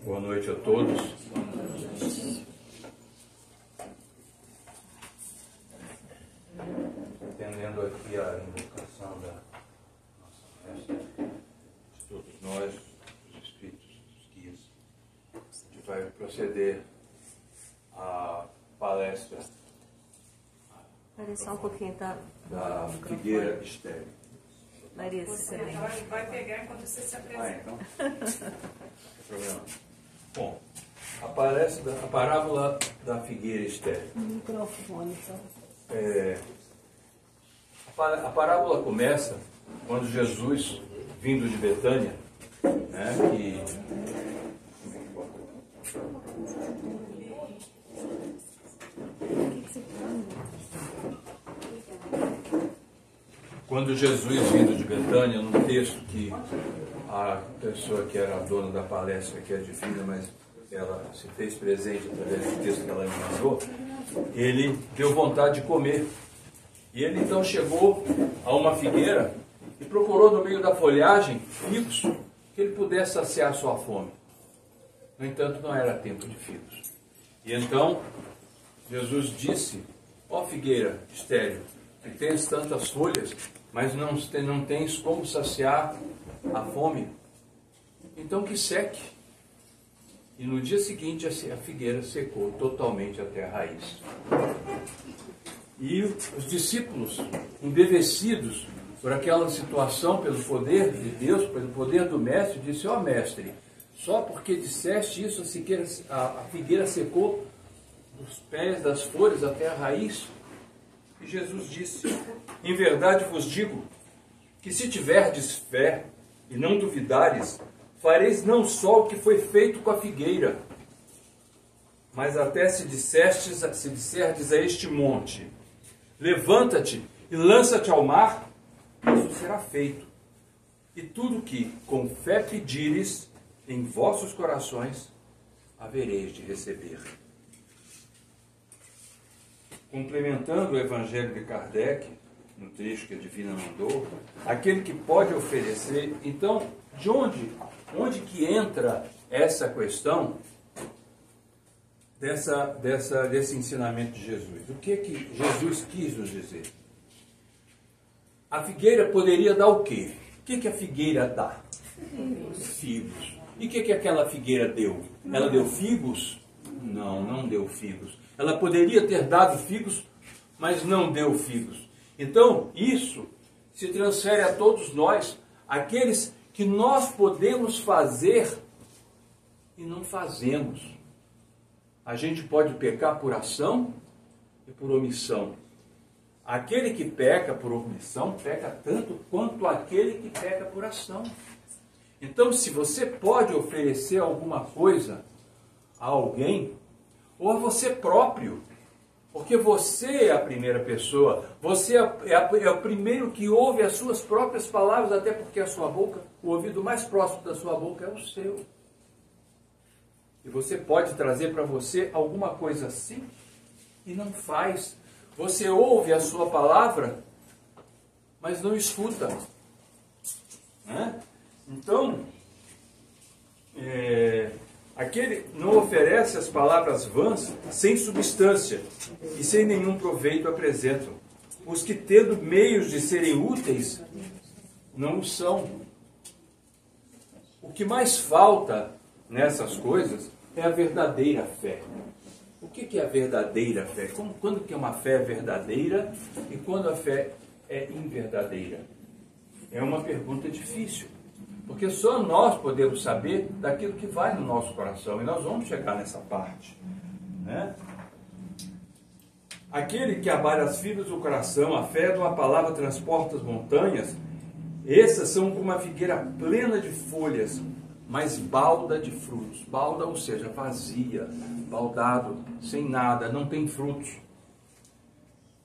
Boa noite a todos. Entendendo aqui a invocação da nossa mestra, de todos nós, os espíritos, os guias, a gente vai proceder à palestra Parece só um pouquinho, tá? da Figueira Estéreo. Larissa. Vai pegar quando você se apresenta. Então. Não tem problema. Bom, a parábola da figueira estéril. Microfone, só. A parábola começa quando Jesus, vindo de Betânia, né, quando Jesus, vindo de Betânia, num texto que a pessoa que era a dona da palestra, que é divina, mas ela se fez presente através do texto que ela me mandou, ele deu vontade de comer. E ele então chegou a uma figueira e procurou no meio da folhagem figos que ele pudesse saciar sua fome. No entanto, não era tempo de figos. E então Jesus disse: ó figueira estéril, que tens tantas folhas, mas não tens como saciar a fome, então que seque. E no dia seguinte a figueira secou totalmente até a raiz. E os discípulos, embevecidos por aquela situação, pelo poder de Deus, pelo poder do mestre, disse: ó mestre, só porque disseste isso a figueira secou dos pés, das folhas até a raiz. E Jesus disse: em verdade vos digo que se tiverdes fé e não duvidares, fareis não só o que foi feito com a figueira, mas até se disserdes a este monte: levanta-te e lança-te ao mar, isso será feito. E tudo que com fé pedires em vossos corações, havereis de receber. Complementando o Evangelho de Kardec, no trecho que a Divina mandou, aquele que pode oferecer. Então, de onde que entra essa questão desse ensinamento de Jesus? O que Jesus quis nos dizer? A figueira poderia dar o quê? O que a figueira dá? Figos. E o que aquela figueira deu? Ela deu figos? Não deu figos. Ela poderia ter dado figos, mas não deu figos. Então, isso se transfere a todos nós, aqueles que nós podemos fazer e não fazemos. A gente pode pecar por ação e por omissão. Aquele que peca por omissão, peca tanto quanto aquele que peca por ação. Então, se você pode oferecer alguma coisa a alguém, ou a você próprio, porque você é a primeira pessoa, você é o primeiro que ouve as suas próprias palavras, até porque a sua boca, o ouvido mais próximo da sua boca é o seu. E você pode trazer para você alguma coisa assim e não faz. Você ouve a sua palavra, mas não escuta. Né? Então, aquele não oferece as palavras vãs sem substância e sem nenhum proveito apresentam. Os que, tendo meios de serem úteis, não o são. O que mais falta nessas coisas é a verdadeira fé. O que é a verdadeira fé? Quando que uma fé é verdadeira e quando a fé é inverdadeira? É uma pergunta difícil. Porque só nós podemos saber daquilo que vai no nosso coração. E nós vamos chegar nessa parte. Né? Aquele que abala as fibras do coração, a fé de uma palavra transporta as montanhas, essas são como uma figueira plena de folhas, mas balda de frutos. Balda, ou seja, vazia, baldado, sem nada, não tem frutos.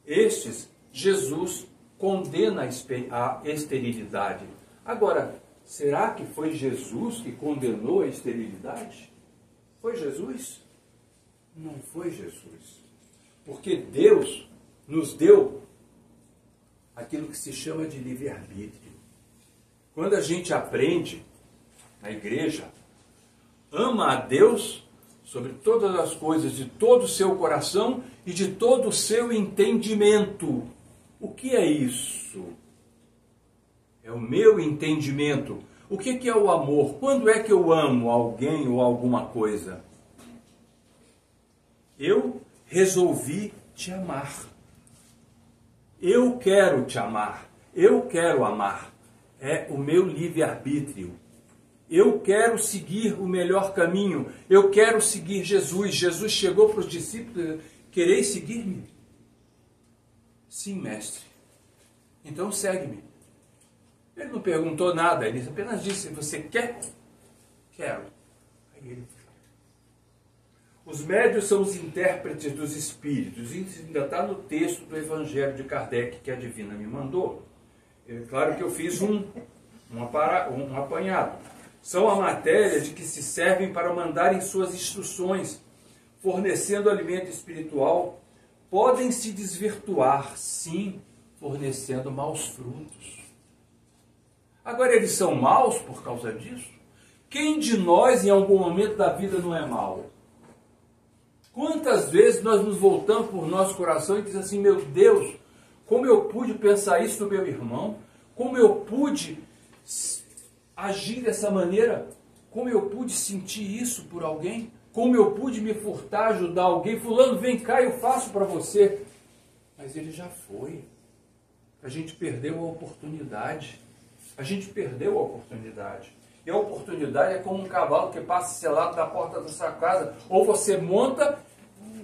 Estes, Jesus condena a esterilidade. Agora, será que foi Jesus que condenou a esterilidade? Foi Jesus? Não foi Jesus. Porque Deus nos deu aquilo que se chama de livre-arbítrio. Quando a gente aprende na igreja ama a Deus sobre todas as coisas, de todo o seu coração e de todo o seu entendimento. O que é isso? É o meu entendimento. O que é o amor? Quando é que eu amo alguém ou alguma coisa? Eu resolvi te amar. Eu quero te amar. Eu quero amar. É o meu livre-arbítrio. Eu quero seguir o melhor caminho. Eu quero seguir Jesus. Jesus chegou para os discípulos: quereis seguir-me? Sim, mestre. Então segue-me. Ele não perguntou nada, ele apenas disse: você quer? Quero. Aí ele foi. Os médiuns são os intérpretes dos espíritos. Isso ainda está no texto do Evangelho de Kardec, que a Divina me mandou. É claro que eu fiz um apanhado. São a matéria de que se servem para mandarem suas instruções, fornecendo alimento espiritual. Podem se desvirtuar, sim, fornecendo maus frutos. Agora, eles são maus por causa disso? Quem de nós, em algum momento da vida, não é mau? Quantas vezes nós nos voltamos por nosso coração e dizemos assim: meu Deus, como eu pude pensar isso do meu irmão? Como eu pude agir dessa maneira? Como eu pude sentir isso por alguém? Como eu pude me furtar, ajudar alguém? Fulano, vem cá, eu faço para você. Mas ele já foi. A gente perdeu a oportunidade. A gente perdeu a oportunidade. E a oportunidade é como um cavalo que passa selado na porta da sua casa. Ou você monta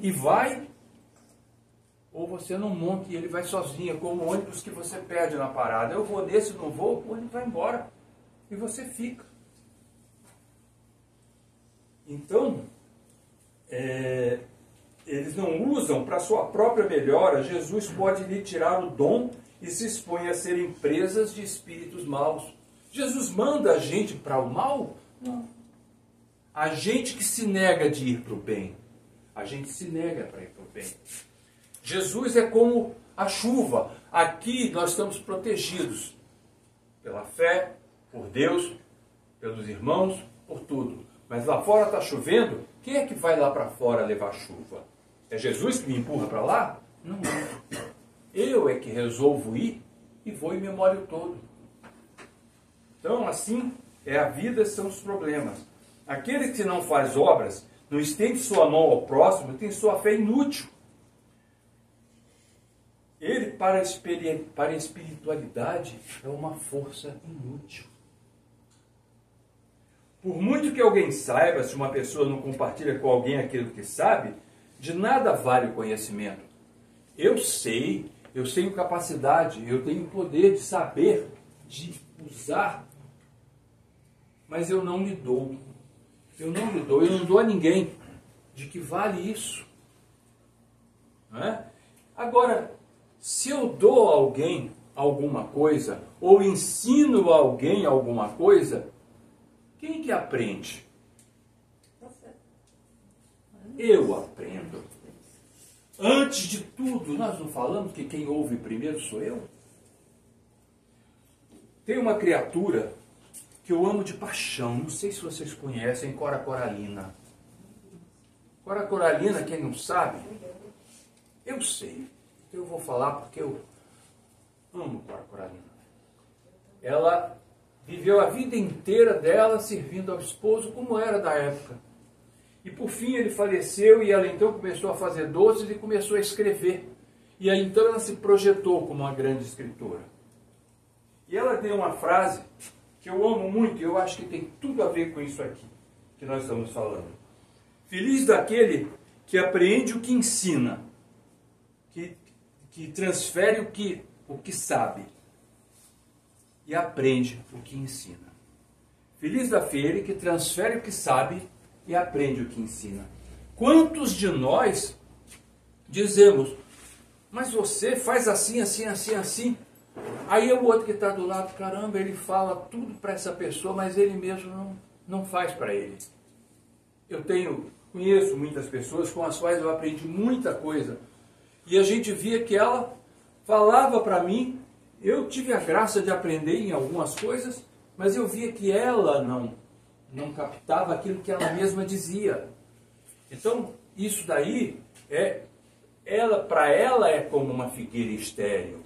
e vai, ou você não monta e ele vai sozinho, como o ônibus que você perde na parada. Eu vou nesse, não vou, o ônibus vai embora. E você fica. Então, eles não usam para sua própria melhora. Jesus pode lhe tirar o dom e se expõe a serem presas de espíritos maus. Jesus manda a gente para o mal? Não. A gente que se nega de ir para o bem. A gente se nega para ir para o bem. Jesus é como a chuva. Aqui nós estamos protegidos pela fé, por Deus, pelos irmãos, por tudo. Mas lá fora está chovendo. Quem é que vai lá para fora levar chuva? É Jesus que me empurra para lá? Não é. Eu é que resolvo ir e vou e me molho todo. Então, assim é a vida, são os problemas. Aquele que não faz obras, não estende sua mão ao próximo, tem sua fé inútil. Ele, para a espiritualidade, é uma força inútil. Por muito que alguém saiba, se uma pessoa não compartilha com alguém aquilo que sabe, de nada vale o conhecimento. Eu tenho capacidade, eu tenho poder de saber, de usar, mas eu não lhe dou. Eu não dou a ninguém. De que vale isso? Não é? Agora, se eu dou a alguém alguma coisa, ou ensino a alguém alguma coisa, quem que aprende? Eu aprendo. Antes de tudo, nós não falamos que quem ouve primeiro sou eu? Tem uma criatura que eu amo de paixão, não sei se vocês conhecem, Cora Coralina. Cora Coralina, quem não sabe, eu sei. Eu vou falar porque eu amo Cora Coralina. Ela viveu a vida inteira dela servindo ao esposo como era da época. E por fim ele faleceu e ela então começou a fazer doces e começou a escrever. E aí então ela se projetou como uma grande escritora. E ela tem uma frase que eu amo muito e eu acho que tem tudo a ver com isso aqui que nós estamos falando. Feliz daquele que apreende o que ensina, que transfere o que sabe e aprende o que ensina. Feliz daquele que transfere o que sabe e aprende o que ensina. Quantos de nós dizemos, mas você faz assim, assim, assim, assim. Aí o outro que está do lado, caramba, ele fala tudo para essa pessoa, mas ele mesmo não faz para ele. Eu conheço muitas pessoas com as quais eu aprendi muita coisa. E a gente via que ela falava para mim, eu tive a graça de aprender em algumas coisas, mas eu via que ela não captava aquilo que ela mesma dizia. Então, isso daí para ela é como uma figueira estéril.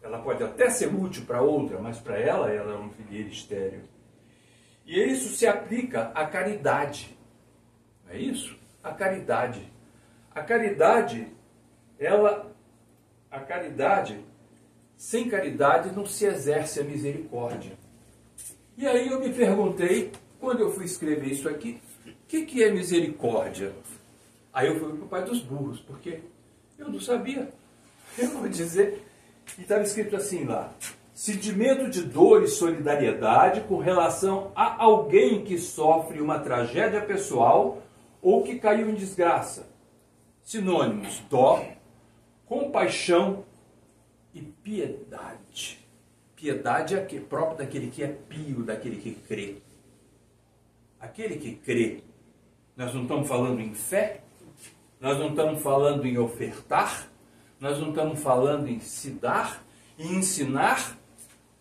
Ela pode até ser útil para outra, mas para ela é uma figueira estéril. E isso se aplica à caridade. Não é isso? A caridade. A caridade, sem caridade não se exerce a misericórdia. E aí eu me perguntei, quando eu fui escrever isso aqui, o que é misericórdia? Aí eu fui para o pai dos burros, porque eu não sabia. Eu vou dizer, e estava escrito assim lá: sentimento de dor e solidariedade com relação a alguém que sofre uma tragédia pessoal ou que caiu em desgraça. Sinônimos: dó, compaixão e piedade. Piedade é próprio daquele que é pio, daquele que crê. Aquele que crê. Nós não estamos falando em fé, nós não estamos falando em ofertar, nós não estamos falando em se dar e ensinar.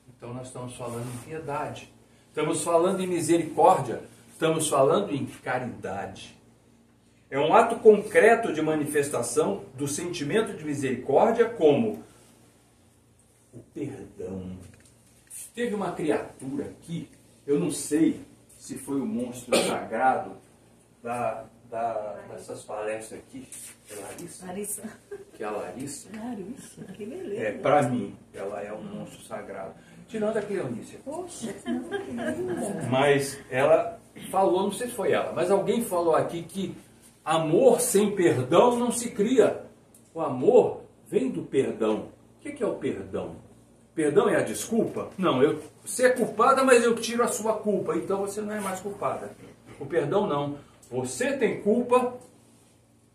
Então nós estamos falando em piedade. Estamos falando em misericórdia, estamos falando em caridade. É um ato concreto de manifestação do sentimento de misericórdia como o perdão. Teve uma criatura aqui, eu não sei se foi o monstro sagrado dessas palestras aqui. É Larissa? Larissa. Que é a Larissa. Larissa, que beleza. Para mim, ela é um monstro sagrado. Tirando a Cleonice. Poxa, que linda. Mas ela falou, não sei se foi ela, mas alguém falou aqui que amor sem perdão não se cria. O amor vem do perdão. O que é o perdão? Perdão é a desculpa? Não, você é culpada, mas eu tiro a sua culpa, então você não é mais culpada. O perdão não. Você tem culpa,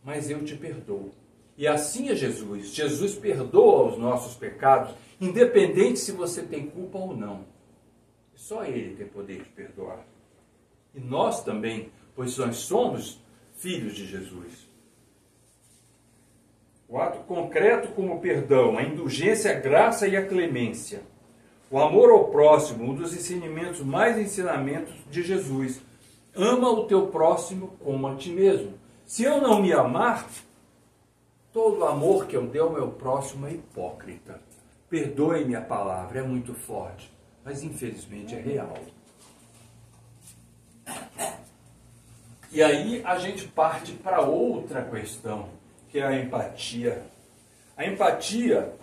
mas eu te perdoo. E assim é Jesus. Jesus perdoa os nossos pecados, independente se você tem culpa ou não. Só Ele tem poder de perdoar. E nós também, pois nós somos filhos de Jesus. O ato concreto como o perdão, a indulgência, a graça e a clemência. O amor ao próximo, um dos ensinamentos de Jesus. Ama o teu próximo como a ti mesmo. Se eu não me amar, todo amor que eu dei ao meu próximo é hipócrita. Perdoe-me a palavra, é muito forte, mas infelizmente é real. E aí a gente parte para outra questão, que é a empatia. A empatia,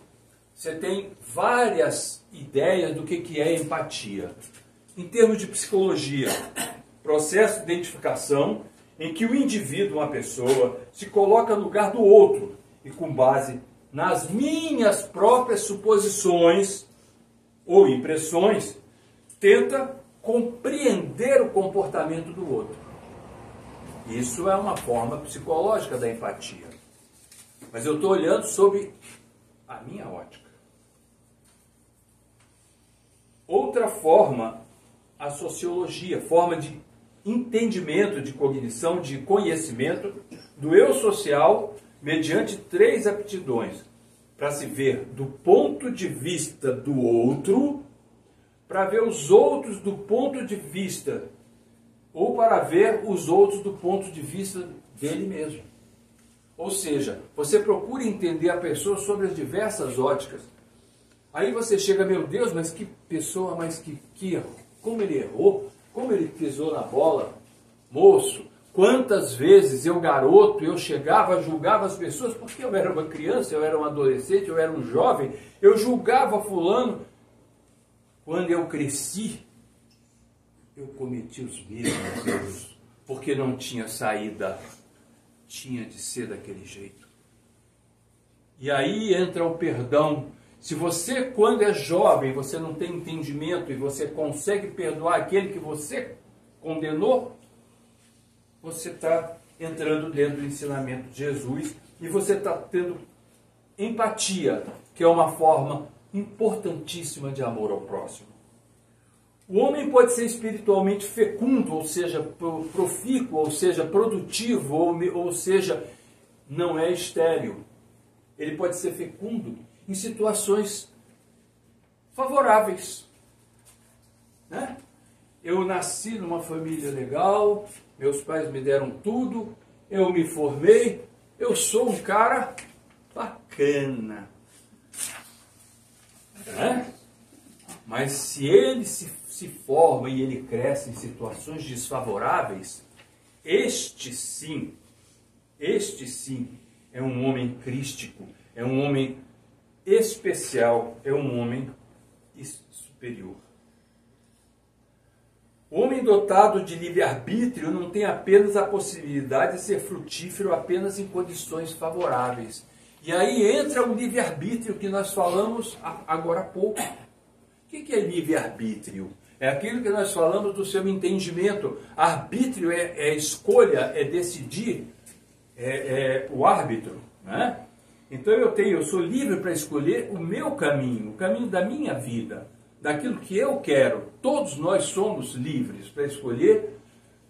você tem várias ideias do que é empatia. Em termos de psicologia, processo de identificação em que o indivíduo, uma pessoa, se coloca no lugar do outro e, com base nas minhas próprias suposições ou impressões, tenta compreender o comportamento do outro. Isso é uma forma psicológica da empatia. Mas eu estou olhando sob a minha ótica. Outra forma, a sociologia, forma de entendimento, de cognição, de conhecimento do eu social mediante 3 aptidões. Para se ver do ponto de vista do outro, para ver os outros do ponto de vista, ou para ver os outros do ponto de vista dele mesmo. Ou seja, você procura entender a pessoa sobre as diversas óticas. Aí você chega, meu Deus, mas que pessoa, mas que erro. Como ele errou, como ele pisou na bola. Moço, quantas vezes eu, garoto, eu chegava, julgava as pessoas, porque eu era uma criança, eu era um adolescente, eu era um jovem, eu julgava fulano. Quando eu cresci, eu cometi os mesmos erros, porque não tinha saída, tinha de ser daquele jeito. E aí entra o perdão. Se você, quando é jovem, você não tem entendimento e você consegue perdoar aquele que você condenou, você está entrando dentro do ensinamento de Jesus e você está tendo empatia, que é uma forma importantíssima de amor ao próximo. O homem pode ser espiritualmente fecundo, ou seja, profícuo, ou seja, produtivo, ou seja, não é estéril. Ele pode ser fecundo em situações favoráveis, né? eu nasci numa família legal, meus pais me deram tudo, eu me formei, eu sou um cara bacana. Né? Mas se ele se forma e ele cresce em situações desfavoráveis, este sim é um homem crístico, é um homem especial, é um homem superior. O homem dotado de livre-arbítrio não tem apenas a possibilidade de ser frutífero apenas em condições favoráveis. E aí entra o livre-arbítrio que nós falamos agora há pouco. O que é livre-arbítrio? É aquilo que nós falamos do seu entendimento. Arbítrio é escolha, é decidir, é o árbitro. Né? Então eu sou livre para escolher o meu caminho, o caminho da minha vida, daquilo que eu quero. Todos nós somos livres para escolher,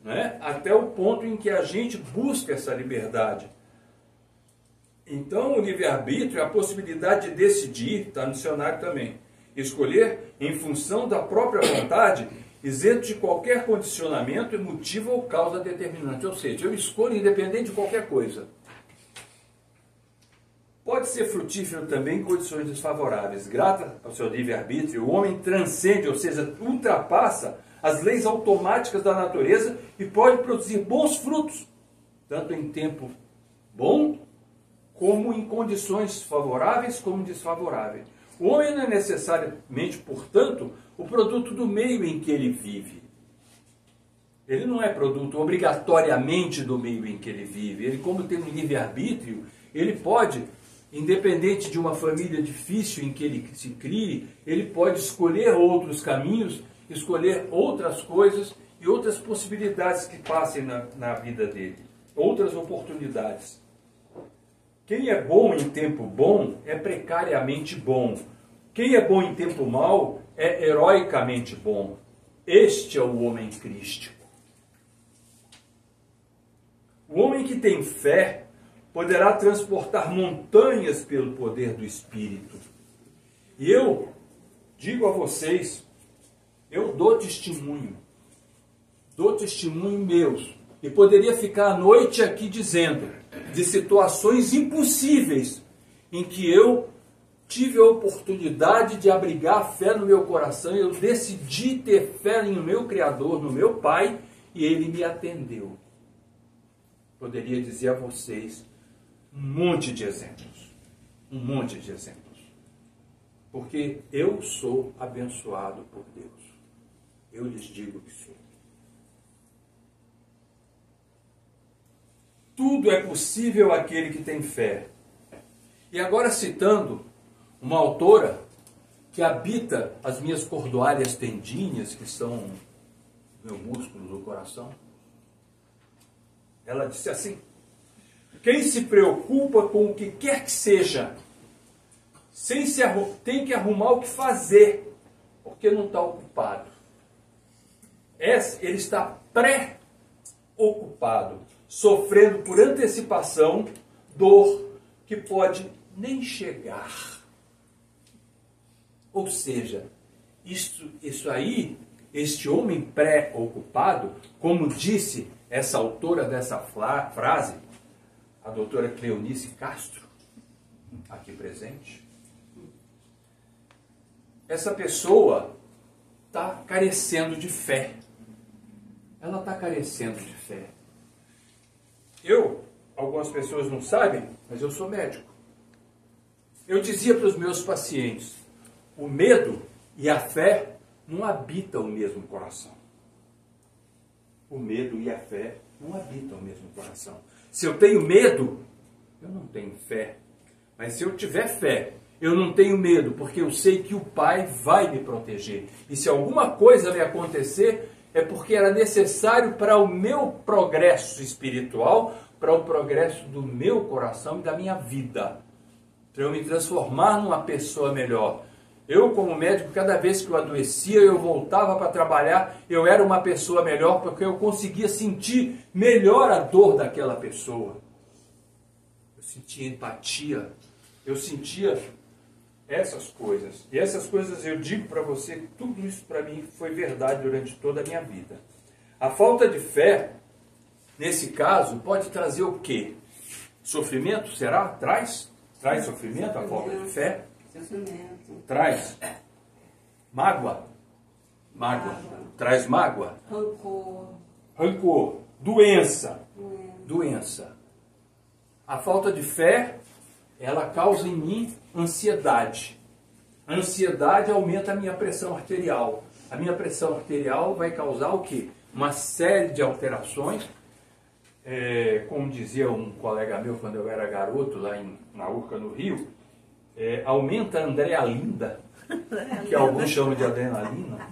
né? Até o ponto em que a gente busca essa liberdade. Então o livre-arbítrio é a possibilidade de decidir, está no dicionário também, escolher em função da própria vontade, isento de qualquer condicionamento, motivo ou causa determinante. Ou seja, eu escolho independente de qualquer coisa. Pode ser frutífero também em condições desfavoráveis. Graças ao seu livre-arbítrio, o homem transcende, ou seja, ultrapassa as leis automáticas da natureza e pode produzir bons frutos, tanto em tempo bom, como em condições favoráveis como desfavoráveis. O homem não é necessariamente, portanto, o produto do meio em que ele vive. Ele não é produto obrigatoriamente do meio em que ele vive. Ele, como tem um livre-arbítrio, ele pode, independente de uma família difícil em que ele se crie, ele pode escolher outros caminhos, escolher outras coisas e outras possibilidades que passem na vida dele. Outras oportunidades. Quem é bom em tempo bom é precariamente bom. Quem é bom em tempo mau é heroicamente bom. Este é o homem crístico. O homem que tem fé poderá transportar montanhas pelo poder do Espírito. E eu digo a vocês, eu dou testemunho meus, e poderia ficar a noite aqui dizendo de situações impossíveis em que eu tive a oportunidade de abrigar a fé no meu coração, eu decidi ter fé no meu Criador, no meu Pai, e Ele me atendeu. Poderia dizer a vocês um monte de exemplos. Porque eu sou abençoado por Deus. Eu lhes digo que sou. Tudo é possível àquele que tem fé. E agora citando uma autora que habita as minhas cordoárias tendinhas, que são meu músculo do coração. Ela disse assim: quem se preocupa com o que quer que seja, tem que arrumar o que fazer, porque não está ocupado. Ele está pré-ocupado, sofrendo por antecipação dor que pode nem chegar. Ou seja, isso aí, este homem pré-ocupado, como disse essa autora dessa frase, a doutora Cleonice Castro, aqui presente, essa pessoa está carecendo de fé. Ela está carecendo de fé. Algumas pessoas não sabem, mas eu sou médico. Eu dizia para os meus pacientes, o medo e a fé não habitam o mesmo coração. O medo e a fé não habitam o mesmo coração. Se eu tenho medo, eu não tenho fé. Mas se eu tiver fé, eu não tenho medo, porque eu sei que o Pai vai me proteger. E se alguma coisa me acontecer, é porque era necessário para o meu progresso espiritual, para o progresso do meu coração e da minha vida. Para eu me transformar numa pessoa melhor. Eu, como médico, cada vez que eu adoecia, eu voltava para trabalhar, eu era uma pessoa melhor, porque eu conseguia sentir melhor a dor daquela pessoa. Eu sentia empatia, eu sentia essas coisas. E essas coisas eu digo para você que tudo isso para mim foi verdade durante toda a minha vida. A falta de fé, nesse caso, pode trazer o quê? Sofrimento? Será? Traz sofrimento a falta de fé? Sofrimento. Traz mágoa? Traz mágoa? Rancor. Doença. A falta de fé, ela causa em mim ansiedade. A ansiedade aumenta a minha pressão arterial. A minha pressão arterial vai causar o quê? Uma série de alterações. Como dizia um colega meu quando eu era garoto, lá na Urca, no Rio, aumenta a adrenalina, que alguns chamam de adrenalina.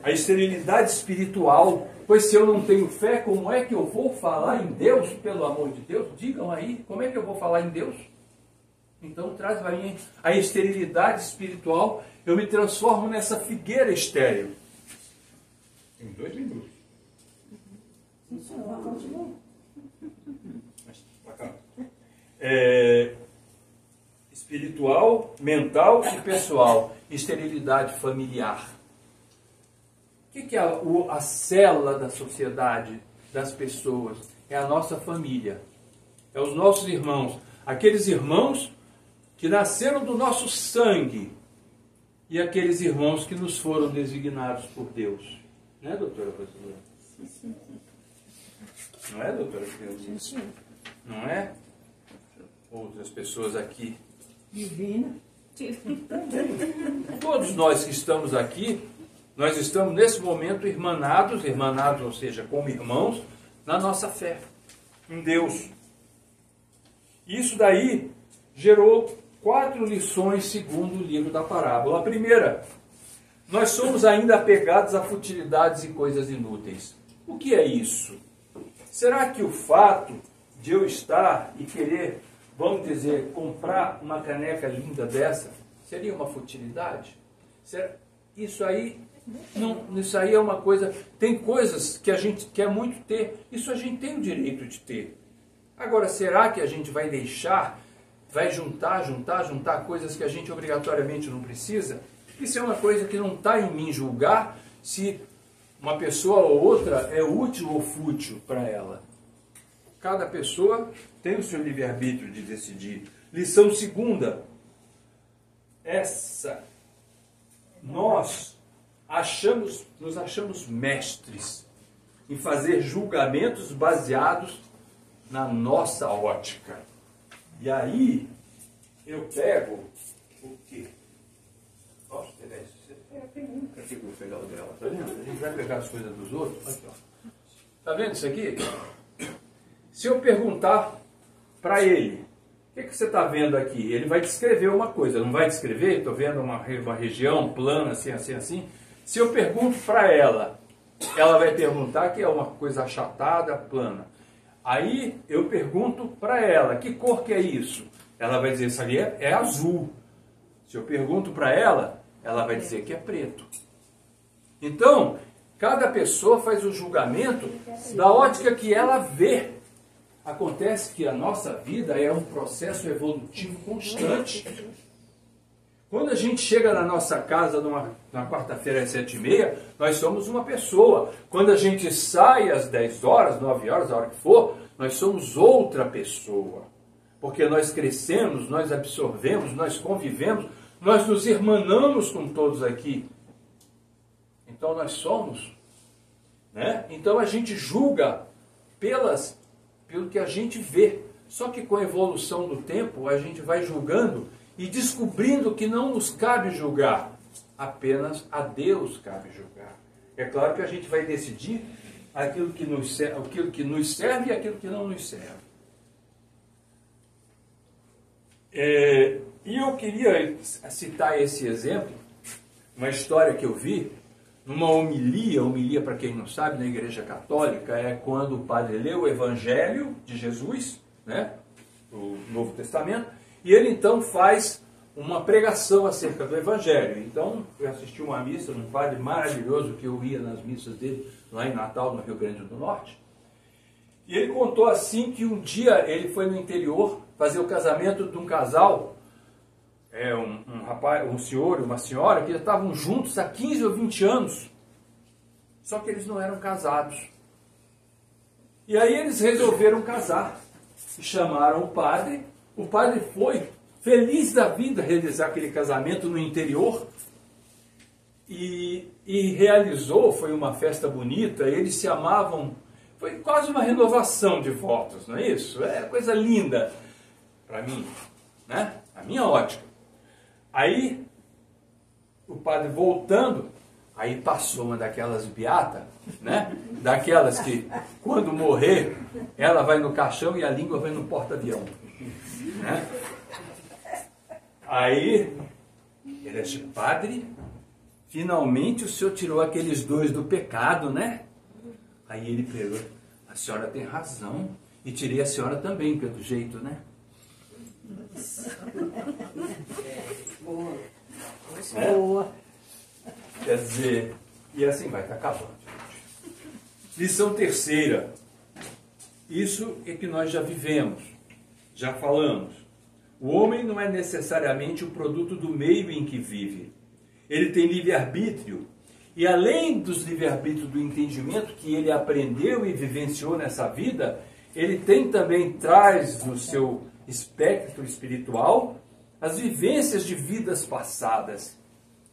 A esterilidade espiritual, pois se eu não tenho fé, como é que eu vou falar em Deus, pelo amor de Deus? Digam aí, como é que eu vou falar em Deus? Então traz para mim a esterilidade espiritual, eu me transformo nessa figueira estéril. Em 2 minutos. Espiritual, mental e pessoal. Esterilidade familiar. O que é a célula da sociedade, das pessoas? É a nossa família. É os nossos irmãos. Aqueles irmãos que nasceram do nosso sangue. E aqueles irmãos que nos foram designados por Deus. Não é, doutora Rosilene? Sim. Não é, doutora Cleusa? Sim. Não é? Outras pessoas aqui. Divina. Todos nós que estamos aqui, nós estamos nesse momento irmanados, ou seja, como irmãos, na nossa fé, em Deus. Isso daí gerou 4 lições segundo o livro da parábola. A primeira, nós somos ainda apegados a futilidades e coisas inúteis. O que é isso? Será que o fato de eu estar e querer, vamos dizer, comprar uma caneca linda dessa, seria uma futilidade? Isso aí é uma coisa... Tem coisas que a gente quer muito ter, isso a gente tem o direito de ter. Agora, será que a gente vai deixar, vai juntar coisas que a gente obrigatoriamente não precisa? Isso é uma coisa que não está em mim julgar se uma pessoa ou outra é útil ou fútil para ela. Cada pessoa tem o seu livre-arbítrio de decidir. Lição segunda. Nós nos achamos mestres em fazer julgamentos baseados na nossa ótica. E aí, eu pego o quê? Posso pegar isso? Aqui que eu vou pegar o dela, tá vendo? A gente vai pegar as coisas dos outros. Aqui, ó. Tá vendo isso aqui? Se eu perguntar para ele, o que você está vendo aqui? Ele vai descrever uma coisa, não vai descrever? Estou vendo uma região plana, assim. Se eu pergunto para ela, ela vai perguntar que é uma coisa achatada, plana. Aí eu pergunto para ela, que cor que é isso? Ela vai dizer, isso ali é azul. Se eu pergunto para ela vai dizer que é preto. Então, cada pessoa faz o julgamento da ótica que ela vê. Acontece que a nossa vida é um processo evolutivo constante. Quando a gente chega na nossa casa na quarta-feira às 7h30, nós somos uma pessoa. Quando a gente sai às 10 horas, 9 horas, a hora que for, nós somos outra pessoa. Porque nós crescemos, nós absorvemos, nós convivemos, nós nos irmanamos com todos aqui. Então nós somos, né? Então a gente julga pelo que a gente vê. Só que com a evolução do tempo, a gente vai julgando e descobrindo que não nos cabe julgar. Apenas a Deus cabe julgar. É claro que a gente vai decidir aquilo que nos serve e aquilo que não nos serve. E eu queria citar esse exemplo, uma história que eu vi, numa homilia para quem não sabe, na Igreja Católica, é quando o padre lê o Evangelho de Jesus, né, o Novo Testamento, e ele então faz uma pregação acerca do Evangelho. Então, eu assisti uma missa de um padre maravilhoso que eu ia nas missas dele, lá em Natal, no Rio Grande do Norte, e ele contou assim que um dia ele foi no interior fazer o casamento de um casal um rapaz, um senhor e uma senhora que já estavam juntos há 15 ou 20 anos. Só que eles não eram casados. E aí eles resolveram casar. E chamaram o padre. O padre foi feliz da vida realizar aquele casamento no interior. E realizou, foi uma festa bonita, eles se amavam. Foi quase uma renovação de votos, não é isso? É coisa linda para mim, né? A minha ótica. Aí, o padre voltando, aí passou uma daquelas beatas, né? Daquelas que, quando morrer, ela vai no caixão e a língua vai no porta-avião. Né? Aí, ele disse, padre, finalmente o senhor tirou aqueles dois do pecado, né? Aí ele pegou, a senhora tem razão, e tirei a senhora também, pelo jeito, né? Boa. É? Boa. Quer dizer, e assim vai, está acabando. Lição terceira. Isso é que nós já vivemos, já falamos. O homem não é necessariamente o produto do meio em que vive. Ele tem livre-arbítrio. E além dos livre-arbítrios do entendimento que ele aprendeu e vivenciou nessa vida, ele também traz no seu espectro espiritual as vivências de vidas passadas.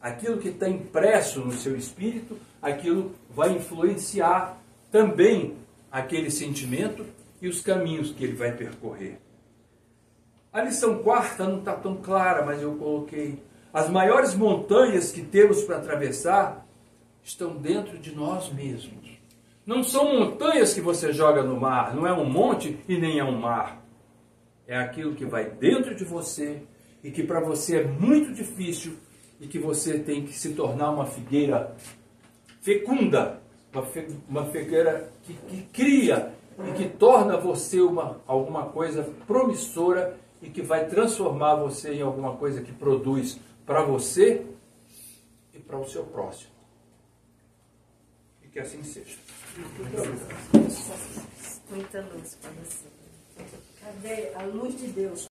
Aquilo que está impresso no seu espírito, aquilo vai influenciar também aquele sentimento e os caminhos que ele vai percorrer. A lição quarta não está tão clara, mas eu coloquei. As maiores montanhas que temos para atravessar estão dentro de nós mesmos. Não são montanhas que você joga no mar, não é um monte e nem é um mar. É aquilo que vai dentro de você e que para você é muito difícil e que você tem que se tornar uma figueira fecunda, uma figueira que cria e que torna você alguma coisa promissora e que vai transformar você em alguma coisa que produz para você e para o seu próximo. E que assim seja. Muita luz para você. Cadê a luz de Deus?